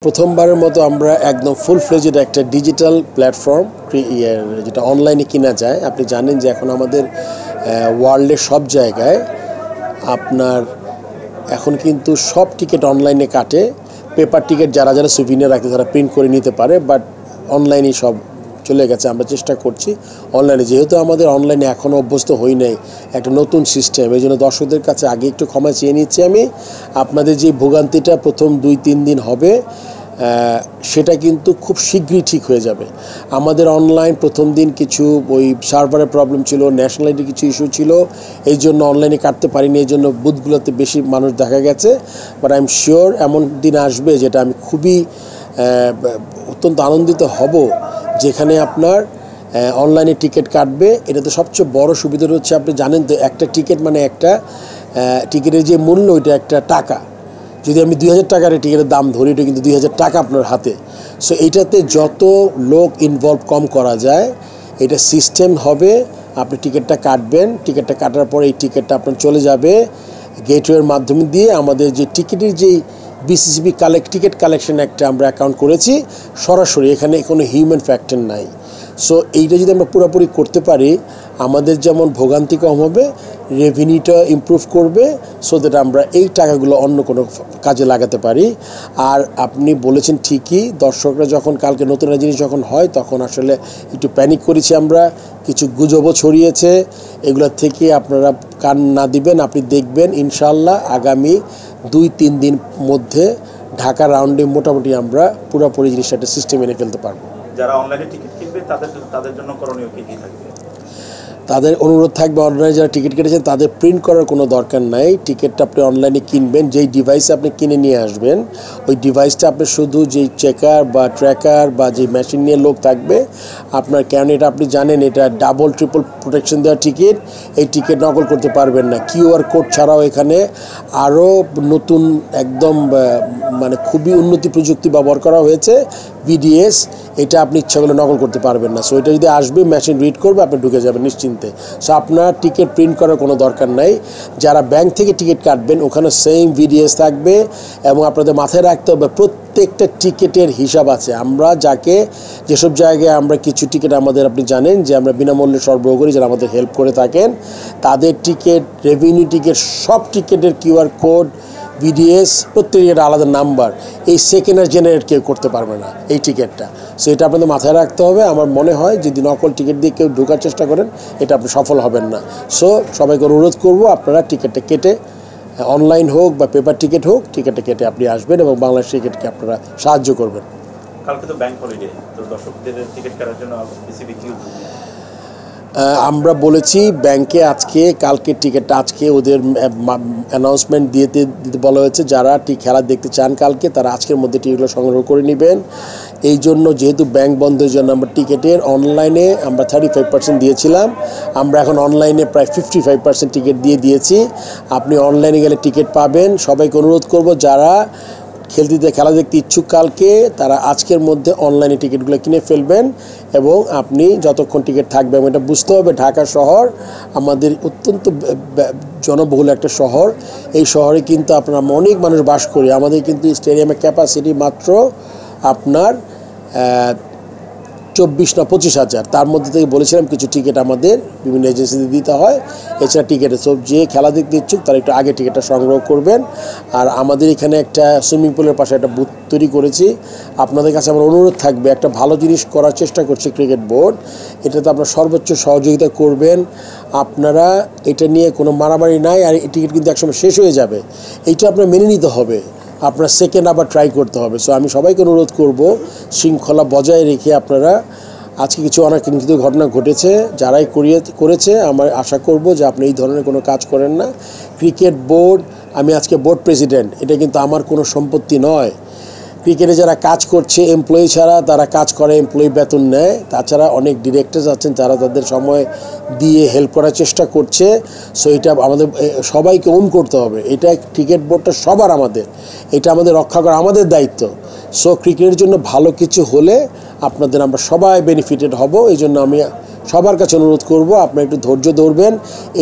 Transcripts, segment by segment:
প্রথমবারের মতো আমরা একদম ফুল ফ্লেজড একটা ডিজিটাল প্ল্যাটফর্ম যেটা অনলাইনে কিনা যায়। আপনি জানেন যে এখন আমাদের ওয়ার্ল্ডের সব জায়গায় আপনার এখন কিন্তু সব টিকিট অনলাইনে কাটে। পেপার টিকিট যারা যারা সুভিনিয়ার রাখতে তারা প্রিন্ট করে নিতে পারে, বাট অনলাইনেই সব চলে গেছে। আমরা চেষ্টা করছি অনলাইনে, যেহেতু আমাদের অনলাইনে এখনও অভ্যস্ত হই নাই, একটা নতুন সিস্টেম, এই জন্য দর্শকদের কাছে আগে একটু ক্ষমা চেয়ে নিচ্ছি আমি। আপনাদের যে ভোগান্তিটা প্রথম 2-3 দিন হবে সেটা কিন্তু খুব শীঘ্রই ঠিক হয়ে যাবে। আমাদের অনলাইন প্রথম দিন কিছু ওই সার্ভারের প্রবলেম ছিল, ন্যাশনালিটির কিছু ইস্যু ছিল, এই জন্য অনলাইনে কাটতে পারিনি, এই জন্য বুথগুলোতে বেশি মানুষ দেখা গেছে। বাট আই এম শিওর এমন দিন আসবে যেটা আমি খুবই অত্যন্ত আনন্দিত হব, যেখানে আপনার অনলাইনে টিকিট কাটবে। এটাতে সবচেয়ে বড় সুবিধাটা হচ্ছে, আপনি জানেন তো, একটা টিকিট মানে একটা টিকিটের যে মূল্য ওইটা একটা টাকা। যদি আমি 2000 টাকার টিকিটের দাম ধরি, এটা কিন্তু 2000 টাকা আপনার হাতে। সো এইটাতে যত লোক ইনভলভ কম করা যায়, এটা সিস্টেম হবে। আপনি টিকিটটা কাটবেন, টিকিটটা কাটার পরে এই টিকিটটা আপনার চলে যাবে গেটওয়ের মাধ্যমে দিয়ে। আমাদের যে টিকিটের যেই বিসিসিবি টিকিট কালেকশন একটা আমরা অ্যাকাউন্ট করেছি সরাসরি, এখানে কোনো হিউম্যান ফ্যাক্টর নাই। সো এইটা যদি আমরা পুরোপুরি করতে পারি, আমাদের যেমন ভোগান্তি কম হবে, রেভিনিউটা ইমপ্রুভ করবে, সো দ্যাট আমরা এই টাকাগুলো অন্য কোনো কাজে লাগাতে পারি। আর আপনি বলেছেন ঠিকই, দর্শকরা যখন কালকে নতুন জিনিস যখন হয় তখন আসলে একটু প্যানিক করেছি আমরা, কিছু গুজবও ছড়িয়েছে। এগুলোর থেকে আপনারা কান না দিবেন। আপনি দেখবেন ইনশাআল্লাহ আগামী 2-3 দিন মধ্যে ঢাকা রাউন্ডে মোটামুটি আমরা পুরোপুরি জিনিসটা একটা সিস্টেম এনে ফেলতে পারবো। যারা অনলাইনে টিকিট কিনবে তাদের জন্য করণীয় কি থাকবে? তাদের অনুরোধ থাকবে, অনলাইনে যারা টিকিট কেটেছেন তাদের প্রিন্ট করার কোনো দরকার নাই। টিকিটটা আপনি অনলাইনে কিনবেন, যেই ডিভাইসে আপনি কিনে নিয়ে আসবেন, ওই ডিভাইসটা আপনি শুধু যেই চেকার বা ট্র্যাকার বা যেই মেশিন নিয়ে লোক থাকবে আপনার, কেন এটা আপনি জানেন এটা ডাবল ট্রিপল প্রোটেকশন দেওয়া টিকিট। এই টিকিট নকল করতে পারবেন না। কিউআর কোড ছাড়াও এখানে আরও নতুন একদম মানে খুবই উন্নতি প্রযুক্তি ব্যবহার করা হয়েছে, বিডিএস। এটা আপনি ইচ্ছা করলে নকল করতে পারবেন না। সো এটা যদি আসবে, মেশিন রিড করবে, আপনি ঢুকে যাবেন নিশ্চিন্তে। সো আপনার টিকিট প্রিন্ট করার কোনো দরকার নাই। যারা ব্যাংক থেকে টিকিট কাটবেন ওখানে সেম বিডিএস থাকবে, এবং আপনাদের মাথায় রাখতে হবে প্রত্যেকটা টিকিটের হিসাব আছে। আমরা যেসব জায়গায় আমরা কিছু টিকিট আমাদের, আপনি জানেন যে আমরা বিনামূল্যে সরবরাহ করি, যারা আমাদের হেল্প করে থাকেন, তাদের টিকিট, রেভিনিউ টিকিট, সব টিকিটের কিউআর কোড, বিডিএস, প্রত্যেকের আলাদা নাম্বার। এই সেকেন্ড আর জেনারেট কেউ করতে পারবে না এই টিকিটটা। সো এটা আপনাদের মাথায় রাখতে হবে। আমার মনে হয় যদি নকল টিকিট দিয়ে কেউ ঢোকার চেষ্টা করেন, এটা আপনি সফল হবেন না। সো সবাইকে অনুরোধ করব, আপনারা টিকিটটা কেটে, অনলাইন হোক বা পেপার টিকিট হোক, টিকিটটা কেটে আপনি আসবেন এবং বাংলাদেশ টিকিটকে আপনারা সাহায্য করবেন। কালকে তো ব্যাংক হলিডে, তো দর্শকদের টিকিট কাটার জন্য বিসিবি কি আমরা বলেছি ব্যাংকে কালকে টিকিটটা আজকে ওদের অ্যানাউন্সমেন্ট দিতে বলা হয়েছে। যারা খেলা দেখতে চান কালকে, তারা আজকের মধ্যে টিকিটগুলো সংগ্রহ করে নেবেন। এই জন্য যেহেতু ব্যাংক বন্ধের জন্য আমরা টিকিটের অনলাইনে আমরা 35% দিয়েছিলাম, আমরা এখন অনলাইনে প্রায় 55% টিকিট দিয়েছি। আপনি অনলাইনে গেলে টিকিট পাবেন। সবাইকে অনুরোধ করব, যারা খেলা দেখতে ইচ্ছুক কালকে, তারা আজকের মধ্যে অনলাইনে টিকিটগুলো কিনে ফেলবেন। এবং আপনি যতক্ষণ টিকিট থাকবে, এবং এটা বুঝতে হবে ঢাকা শহর আমাদের অত্যন্ত জনবহুল একটা শহর। এই শহরে কিন্তু আপনার অনেক মানুষ বাস করি। আমাদের কিন্তু স্টেডিয়ামের ক্যাপাসিটি মাত্র আপনার 24 না 25,000। তার মধ্যে থেকে বলেছিলাম কিছু টিকিট আমাদের বিভিন্ন এজেন্সিতে দিতে হয়। এছাড়া টিকিটের সব যে খেলা দেখতে ইচ্ছুক তারা একটু আগে টিকিটটা সংগ্রহ করবেন। আর আমাদের এখানে একটা সুইমিং পুলের পাশে একটা বুথ তৈরি করেছি। আপনাদের কাছে আমার অনুরোধ থাকবে, একটা ভালো জিনিস করার চেষ্টা করছে ক্রিকেট বোর্ড, এটাতে আপনারা সর্বোচ্চ সহযোগিতা করবেন। আপনারা এটা নিয়ে কোনো মারামারি নাই। আর এই টিকিট কিন্তু একসময় শেষ হয়ে যাবে, এইটা আপনার মেনে নিতে হবে। আপনার সেকেন্ড আবার ট্রাই করতে হবে। সো আমি সবাইকে অনুরোধ করব, শৃঙ্খলা বজায় রেখে আপনারা, আজকে কিছু অনাকাঙ্ক্ষিত ঘটনা ঘটেছে, যারাই করেছে আমার আশা করব যে আপনি এই ধরনের কোনো কাজ করেন না। ক্রিকেট বোর্ড, আমি আজকে বোর্ড প্রেসিডেন্ট, এটা কিন্তু আমার কোনো সম্পত্তি নয়। ক্রিকেটে যারা কাজ করছে এমপ্লয়ি ছাড়া, তারা কাজ করে, এমপ্লয়ি বেতন নেয়। তাছাড়া অনেক ডিরেক্টরস আছেন যারা তাদের সময় দিয়ে হেল্প করার চেষ্টা করছে। সো এটা আমাদের সবাইকে ওন করতে হবে। এটা ক্রিকেট বোর্ডটা সবার, এটা আমাদের রক্ষা করা আমাদের দায়িত্ব। সো ক্রিকেটের জন্য ভালো কিছু হলে আমরা সবাই বেনিফিটেড হব। এই জন্য আমি সবার কাছে অনুরোধ করব, আপনারা একটু ধৈর্য ধরবেন।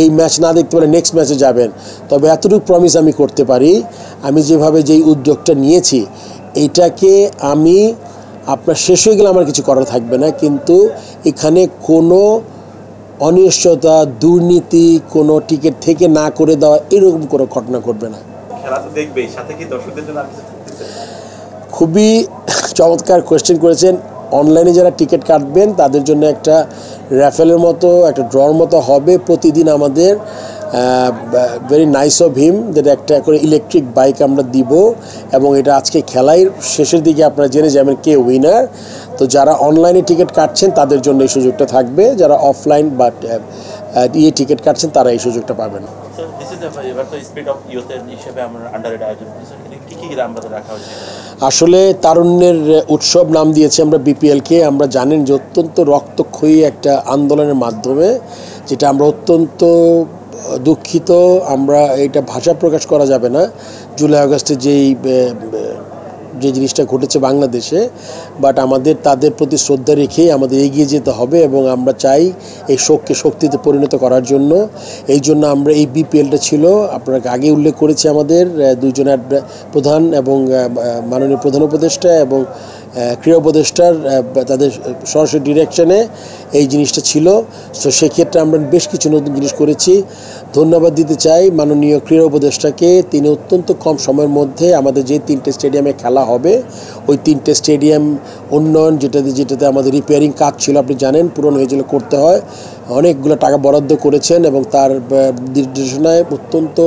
এই ম্যাচ না দেখতে পারে নেক্সট ম্যাচে যাবেন। তবে এতটুকু প্রমিস আমি করতে পারি, আমি যেই উদ্যোগটা নিয়েছি, এইটাকে আমি আপনার শেষ হয়ে গেলে আমার কিছু করার থাকবে না, কিন্তু এখানে কোনো অনিশ্চয়তা, দুর্নীতি, কোনো টিকিট থেকে না করে দেওয়া এরকম কোনো ঘটনা ঘটবে না। খেলা তো দেখবেই, সাথে কি দর্শকদের জন্য আর কিছু থাকতেছে? খুবই চমৎকার কোয়েশ্চেন করেছেন। অনলাইনে যারা টিকিট কাটবেন তাদের জন্য একটা র্যাফেলের মতো, একটা ড্রর মতো হবে প্রতিদিন। আমাদের ভেরি নাইস অফ হিম, যেটা একটা করে ইলেকট্রিক বাইক আমরা দিব, এবং এটা আজকে খেলাই শেষের দিকে আপনারা জেনে যাবেন কে উইনার। তো যারা অনলাইনে টিকিট কাটছেন তাদের জন্য এই সুযোগটা থাকবে, যারা অফলাইন বা টিকিট কাটছেন তারা এই সুযোগটা পাবেন। এবার তো স্পিড অফ ইউথের হিসেবে আমরা আন্ডারেড আয়োজন করেছি, কি আমাদের রাখা হয়েছে? আসলে তারুণ্যের উৎসব নাম দিয়েছি আমরা বিপিএলকে। আমরা জানেন যে অত্যন্ত রক্তক্ষয়ী একটা আন্দোলনের মাধ্যমে, যেটা আমরা অত্যন্ত দুঃখিত। আমরা এটা ভাষা প্রকাশ করা যাবে না, জুলাই আগস্টে যে জিনিসটা ঘটেছে বাংলাদেশে, বাট আমাদের তাদের প্রতি শ্রদ্ধা রেখেই আমাদের এগিয়ে যেতে হবে, এবং আমরা চাই এই শোককে শক্তিতে পরিণত করার জন্য। এই জন্য আমরা এই বিপিএলটা ছিল, আপনাকে আগে উল্লেখ করেছি, আমাদের দুইজন প্রধান এবং মাননীয় প্রধান উপদেষ্টা এবং ক্রীড়া উপদেষ্টার তাদের সরাসরি ডিরেকশনে এই জিনিসটা ছিল। সো সেক্ষেত্রে আমরা বেশ কিছু নতুন জিনিস করেছি। ধন্যবাদ দিতে চাই মাননীয় ক্রীড়া উপদেষ্টাকে। তিনি অত্যন্ত কম সময়ের মধ্যে আমাদের যে 3টে স্টেডিয়ামে খেলা হবে, ওই 3টে স্টেডিয়াম উন্নয়ন, যেটাতে আমাদের রিপেয়ারিং কাজ ছিল, আপনি জানেন পুরনো হয়েছিল, করতে হয়, অনেকগুলো টাকা বরাদ্দ করেছেন, এবং তার নির্দেশনায় অত্যন্ত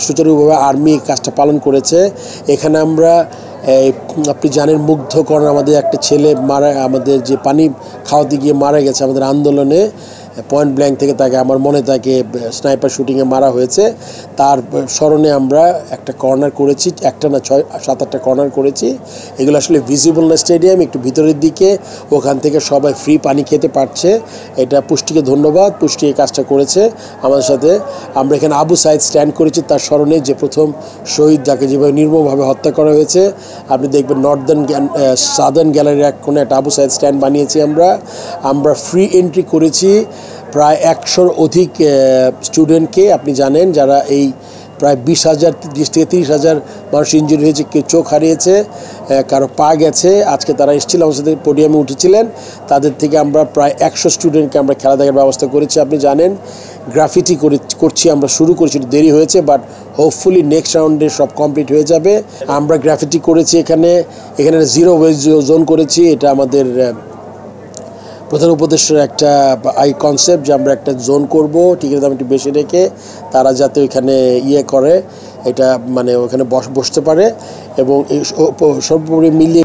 সুচারুভাবে আর্মি কাজটা পালন করেছে। এখানে আমরা আপনি জানেন মুগ্ধকরণ, আমাদের একটা ছেলে আমাদের যে পানি খাওয়াতে গিয়ে মারা গেছে আমাদের আন্দোলনে, পয়েন্ট ব্ল্যাঙ্ক থেকে তাকে, আমার মনে তাকে স্নাইপার শুটিংয়ে মারা হয়েছে। তার স্মরণে আমরা একটা কর্নার করেছি, একটা না 6-7-8টা কর্নার করেছি। এগুলো আসলে ভিজিবল না স্টেডিয়াম, একটু ভিতরের দিকে, ওখান থেকে সবাই ফ্রি পানি খেতে পারছে। এটা পুষ্টিকে ধন্যবাদ, পুষ্টি এই কাজটা করেছে আমাদের সাথে। আমরা এখানে আবু সাইদ স্ট্যান্ড করেছি তার স্মরণে, যে প্রথম শহীদ, যাকে যেভাবে নির্মমভাবে হত্যা করা হয়েছে। আপনি দেখবেন সাদার্ন গ্যালারির এক কোণে একটা আবু সাইদ স্ট্যান্ড বানিয়েছি আমরা ফ্রি এন্ট্রি করেছি প্রায় 100-র অধিক স্টুডেন্টকে। আপনি জানেন যারা এই প্রায় 20,000 থেকে 30,000 মানুষ ইনজুরি হয়েছে, কেউ চোখ হারিয়েছে, কারো পা গেছে। আজকে তারা এসেছিল, আমার সাথে পোডিয়ামে উঠেছিলেন। তাদের থেকে আমরা প্রায় 100 স্টুডেন্টকে আমরা খেলা দেখার ব্যবস্থা করেছি। আপনি জানেন গ্রাফিটি করছি, আমরা শুরু করেছি, দেরি হয়েছে, বাট হোপফুলি নেক্সট রাউন্ডে সব কমপ্লিট হয়ে যাবে। আমরা গ্রাফিটি করেছি এখানে 0 ওয়েস্ট জোন করেছি। এটা আমাদের প্রধান উপদেষ্টার একটা কনসেপ্ট, যে আমরা একটা জোন করব টিকিটের দাম একটু বেশি রেখে, তারা যাতে ওইখানে করে, এটা মানে ওখানে বসতে পারে, এবং সর্বোপরি মিলিয়ে